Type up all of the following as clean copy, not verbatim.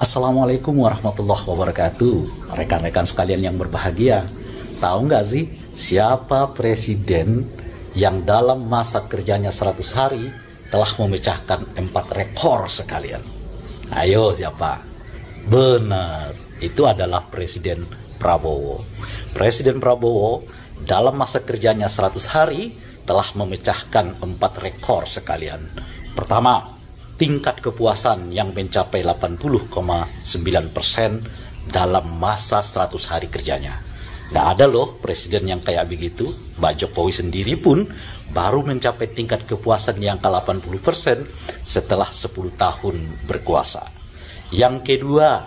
Assalamualaikum warahmatullahi wabarakatuh. Rekan-rekan sekalian yang berbahagia, tahu nggak sih siapa presiden yang dalam masa kerjanya 100 hari telah memecahkan 4 rekor sekalian? Ayo siapa? Benar, itu adalah Presiden Prabowo. Presiden Prabowo dalam masa kerjanya 100 hari telah memecahkan 4 rekor sekalian. Pertama, tingkat kepuasan yang mencapai 80,9% dalam masa 100 hari kerjanya. Nggak ada loh presiden yang kayak begitu. Mbak Jokowi sendiri pun baru mencapai tingkat kepuasan yang ke 80% setelah 10 tahun berkuasa. Yang kedua,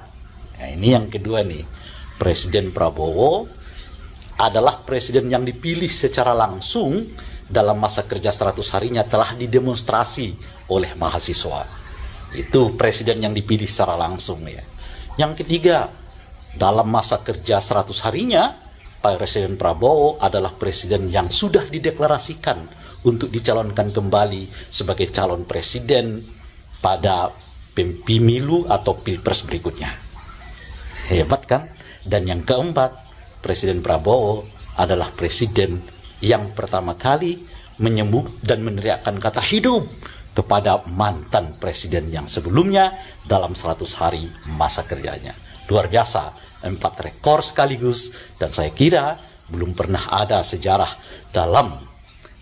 ini yang kedua nih, Presiden Prabowo adalah presiden yang dipilih secara langsung dalam masa kerja 100 harinya telah didemonstrasi oleh mahasiswa. Itu presiden yang dipilih secara langsung ya. Yang ketiga, dalam masa kerja 100 harinya, Presiden Prabowo adalah presiden yang sudah dideklarasikan untuk dicalonkan kembali sebagai calon presiden pada pemilu atau pilpres berikutnya. Hebat kan? Dan yang keempat, Presiden Prabowo adalah presiden yang pertama kali menyebut dan meneriakkan kata hidup kepada mantan presiden yang sebelumnya dalam 100 hari masa kerjanya. Luar biasa, 4 rekor sekaligus, dan saya kira belum pernah ada sejarah dalam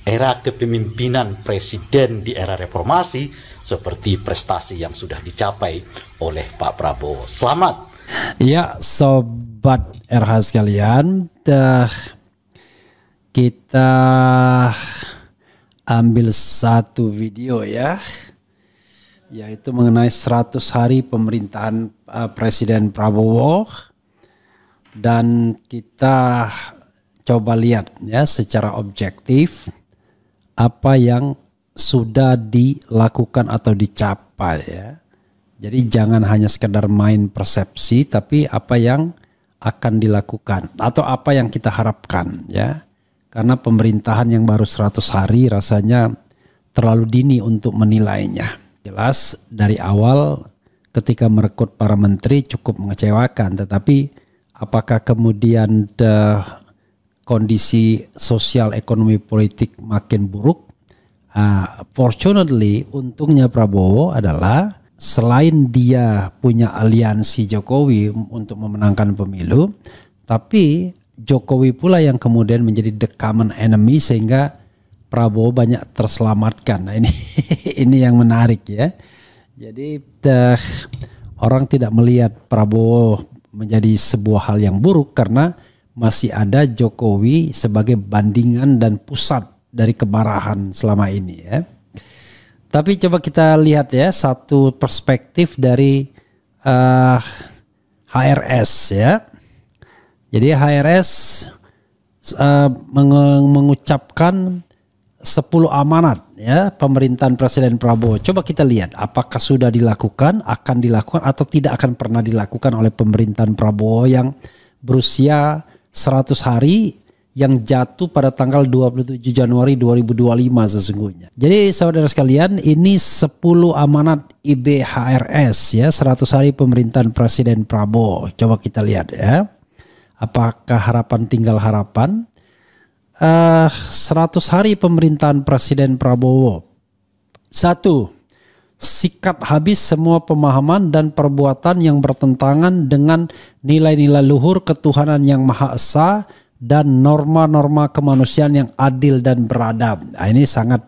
era kepemimpinan presiden di era reformasi seperti prestasi yang sudah dicapai oleh Pak Prabowo. Selamat. Ya, sobat RH sekalian, kita ambil satu video ya, yaitu mengenai 100 hari pemerintahan Presiden Prabowo, dan kita coba lihat ya secara objektif apa yang sudah dilakukan atau dicapai ya. Jadi jangan hanya sekedar main persepsi, tapi apa yang akan dilakukan atau apa yang kita harapkan ya. Karena pemerintahan yang baru 100 hari rasanya terlalu dini untuk menilainya. Jelas dari awal ketika merekrut para menteri cukup mengecewakan. Tetapi apakah kemudian kondisi sosial ekonomi politik makin buruk? Fortunately, untungnya Prabowo adalah selain dia punya aliansi Jokowi untuk memenangkan pemilu, tapi Jokowi pula yang kemudian menjadi the common enemy sehingga Prabowo banyak terselamatkan. Nah ini yang menarik ya. Jadi orang tidak melihat Prabowo menjadi sebuah hal yang buruk karena masih ada Jokowi sebagai bandingan dan pusat dari kemarahan selama ini ya. Tapi coba kita lihat ya satu perspektif dari HRS ya. Jadi HRS mengucapkan 10 amanat ya pemerintahan Presiden Prabowo. Coba kita lihat apakah sudah dilakukan, akan dilakukan atau tidak akan pernah dilakukan oleh pemerintahan Prabowo yang berusia 100 hari yang jatuh pada tanggal 27 Januari 2025 sesungguhnya. Jadi saudara sekalian, ini 10 amanat IBHRS ya, 100 hari pemerintahan Presiden Prabowo. Coba kita lihat ya. Apakah harapan tinggal harapan? 100 hari pemerintahan Presiden Prabowo. 1. Sikat habis semua pemahaman dan perbuatan yang bertentangan dengan nilai-nilai luhur ketuhanan yang Maha Esa dan norma-norma kemanusiaan yang adil dan beradab. Nah, ini sangat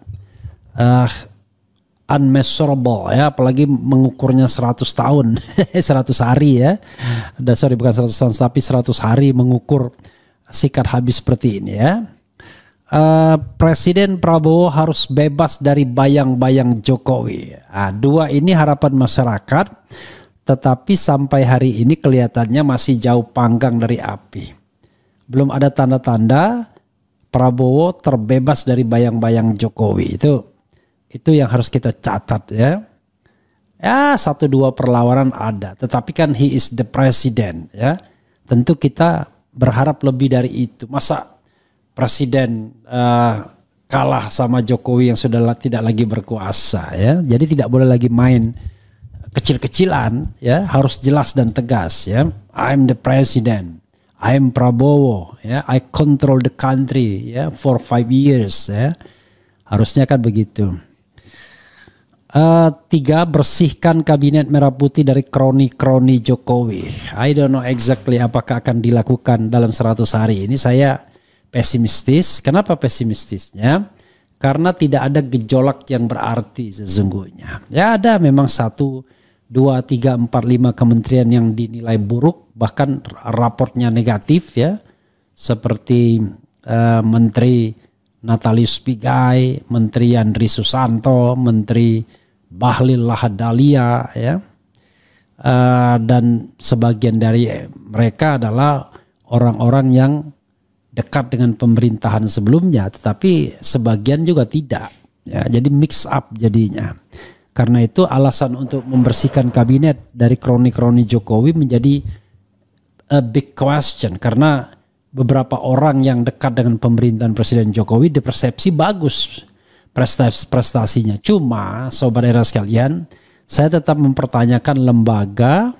unmeasurable ya, apalagi mengukurnya 100 tahun 100 hari ya. Sorry, bukan 100 tahun tapi 100 hari mengukur sikat habis seperti ini ya. Presiden Prabowo harus bebas dari bayang-bayang Jokowi. Nah, 2 ini harapan masyarakat, tetapi sampai hari ini kelihatannya masih jauh panggang dari api. Belum ada tanda-tanda Prabowo terbebas dari bayang-bayang Jokowi. Itu yang harus kita catat ya. Ya 1-2 perlawanan ada, tetapi kan he is the president ya. Tentu kita berharap lebih dari itu. Masa presiden kalah sama Jokowi yang sudah tidak lagi berkuasa ya. Jadi tidak boleh lagi main kecil-kecilan, ya, harus jelas dan tegas, ya. I'm the president, I'm Prabowo, ya, I control the country, ya, for 5 years, ya. Harusnya kan begitu. 3, bersihkan kabinet merah putih dari kroni-kroni Jokowi. I don't know exactly apakah akan dilakukan dalam 100 hari. Ini saya pesimistis. Kenapa pesimistisnya? Karena tidak ada gejolak yang berarti sesungguhnya. Ya, ada memang 1, 2, 3, 4, 5 kementerian yang dinilai buruk, bahkan raportnya negatif, ya. Seperti Menteri Natalius Pigai, Menteri Andri Susanto, Menteri Bahlil Lahadalia, ya, dan sebagian dari mereka adalah orang-orang yang dekat dengan pemerintahan sebelumnya, tetapi sebagian juga tidak, ya, jadi mix up jadinya. Karena itu alasan untuk membersihkan kabinet dari kroni-kroni Jokowi menjadi a big question, karena beberapa orang yang dekat dengan pemerintahan Presiden Jokowi dipersepsi bagus prestasinya. Cuma sobat era sekalian, saya tetap mempertanyakan lembaga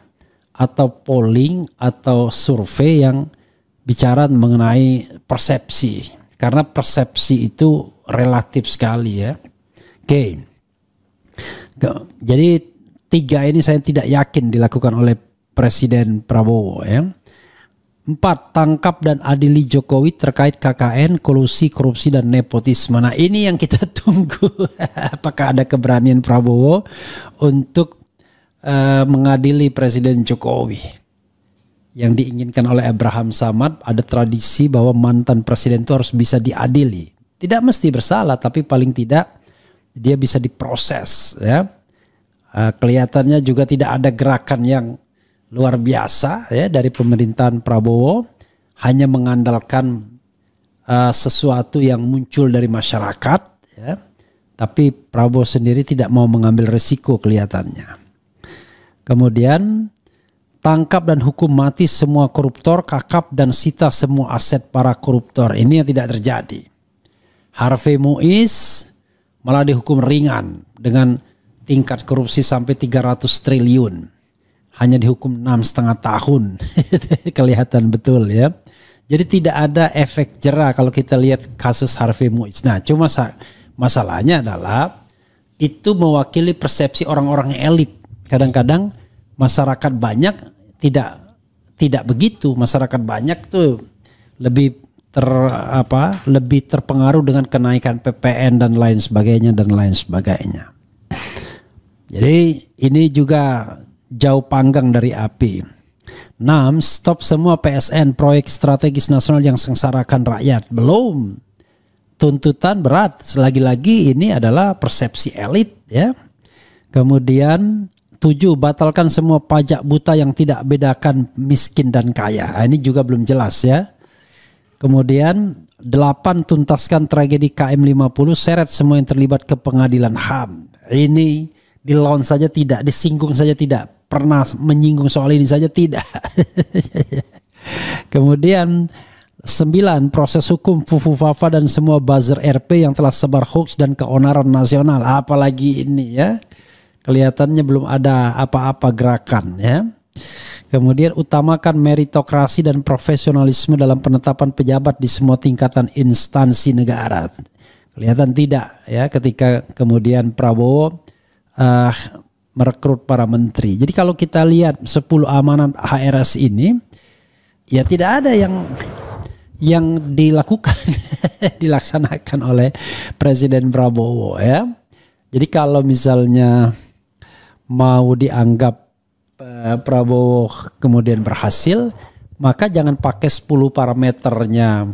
atau polling atau survei yang bicara mengenai persepsi, karena persepsi itu relatif sekali, ya. Oke. Jadi 3 ini saya tidak yakin dilakukan oleh Presiden Prabowo, ya. 4, tangkap dan adili Jokowi terkait KKN, kolusi, korupsi, dan nepotisme. Nah, ini yang kita tunggu. Apakah ada keberanian Prabowo untuk mengadili Presiden Jokowi? Yang diinginkan oleh Abraham Samad, ada tradisi bahwa mantan presiden itu harus bisa diadili. Tidak mesti bersalah, tapi paling tidak dia bisa diproses, ya. Kelihatannya juga tidak ada gerakan yang luar biasa, ya, dari pemerintahan Prabowo, hanya mengandalkan sesuatu yang muncul dari masyarakat, ya. Tapi Prabowo sendiri tidak mau mengambil resiko kelihatannya. Kemudian tangkap dan hukum mati semua koruptor, kakap dan sita semua aset para koruptor. Ini yang tidak terjadi. Harvey Muiz malah dihukum ringan dengan tingkat korupsi sampai 300 triliun. Hanya dihukum 6,5 tahun. Kelihatan betul, ya. Jadi tidak ada efek jera kalau kita lihat kasus Harvey Muiz. Nah, cuma masalahnya adalah itu mewakili persepsi orang-orang elit. Kadang-kadang masyarakat banyak tidak begitu. Masyarakat banyak tuh lebih terpengaruh dengan kenaikan PPN dan lain sebagainya. Jadi ini juga jauh panggang dari api. 6, stop semua PSN, proyek strategis nasional yang sengsarakan rakyat. Belum. Tuntutan berat. Lagi-lagi ini adalah persepsi elit, ya. Kemudian 7, batalkan semua pajak buta yang tidak bedakan miskin dan kaya. Nah, ini juga belum jelas, ya. Kemudian 8, tuntaskan tragedi KM50, seret semua yang terlibat ke pengadilan HAM. Ini dilawan saja tidak, disinggung saja tidak, pernah menyinggung soal ini saja tidak. Kemudian 9, proses hukum Fufu Fafa dan semua buzzer RP yang telah sebar hoax dan keonaran nasional. Apalagi ini, ya. Kelihatannya belum ada apa-apa gerakan, ya. Kemudian utamakan meritokrasi dan profesionalisme dalam penetapan pejabat di semua tingkatan instansi negara. Kelihatan tidak, ya, ketika kemudian Prabowo merekrut para menteri. Jadi kalau kita lihat 10 amanat HRS ini, ya tidak ada yang dilakukan dilaksanakan oleh Presiden Prabowo, ya. Jadi kalau misalnya mau dianggap Prabowo kemudian berhasil, maka jangan pakai 10 parameternya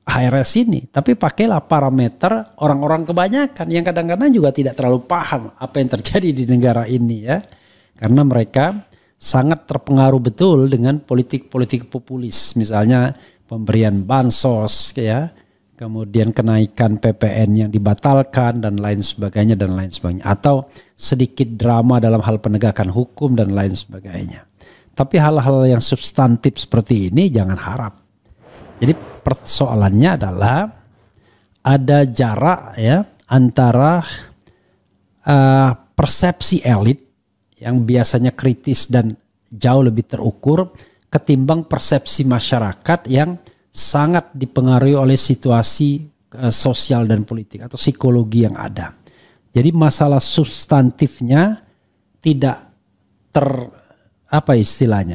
HRS ini, tapi pakailah parameter orang-orang kebanyakan yang kadang-kadang juga tidak terlalu paham apa yang terjadi di negara ini, ya. Karena mereka sangat terpengaruh betul dengan politik-politik populis, misalnya pemberian bansos, ya, kemudian kenaikan PPN yang dibatalkan dan lain sebagainya, atau sedikit drama dalam hal penegakan hukum dan lain sebagainya. Tapi hal-hal yang substantif seperti ini jangan harap. Jadi persoalannya adalah ada jarak, ya, antara persepsi elit yang biasanya kritis dan jauh lebih terukur ketimbang persepsi masyarakat yang sangat dipengaruhi oleh situasi sosial dan politik atau psikologi yang ada. Jadi masalah substantifnya tidak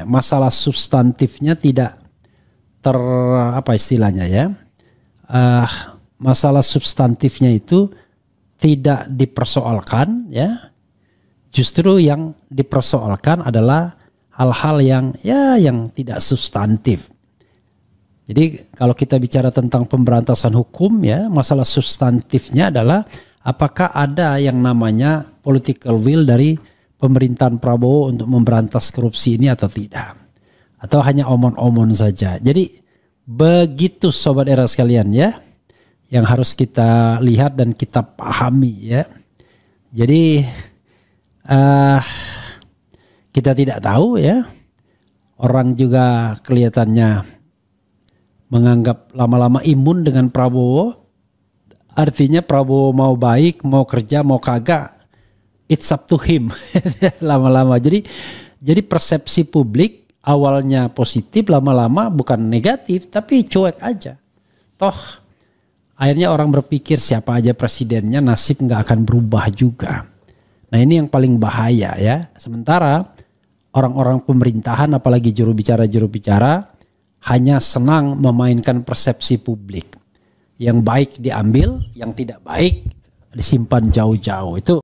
masalah substantifnya tidak masalah substantifnya itu tidak dipersoalkan, ya. Justru yang dipersoalkan adalah hal-hal yang tidak substantif. Jadi kalau kita bicara tentang pemberantasan hukum, ya, masalah substantifnya adalah apakah ada yang namanya political will dari pemerintahan Prabowo untuk memberantas korupsi ini atau tidak. Atau hanya omon-omon saja. Jadi begitu Sobat Era sekalian, ya, yang harus kita lihat dan kita pahami, ya. Jadi kita tidak tahu, ya. Orang juga kelihatannya menganggap lama-lama imun dengan Prabowo. Artinya Prabowo mau baik, mau kerja, mau kagak, it's up to him. Lama-lama. Jadi persepsi publik awalnya positif, lama-lama bukan negatif, tapi cuek aja. Toh akhirnya orang berpikir siapa aja presidennya, nasib nggak akan berubah juga. Nah, ini yang paling bahaya, ya. Sementara orang-orang pemerintahan apalagi juru bicara hanya senang memainkan persepsi publik. Yang baik diambil, yang tidak baik disimpan jauh-jauh. Itu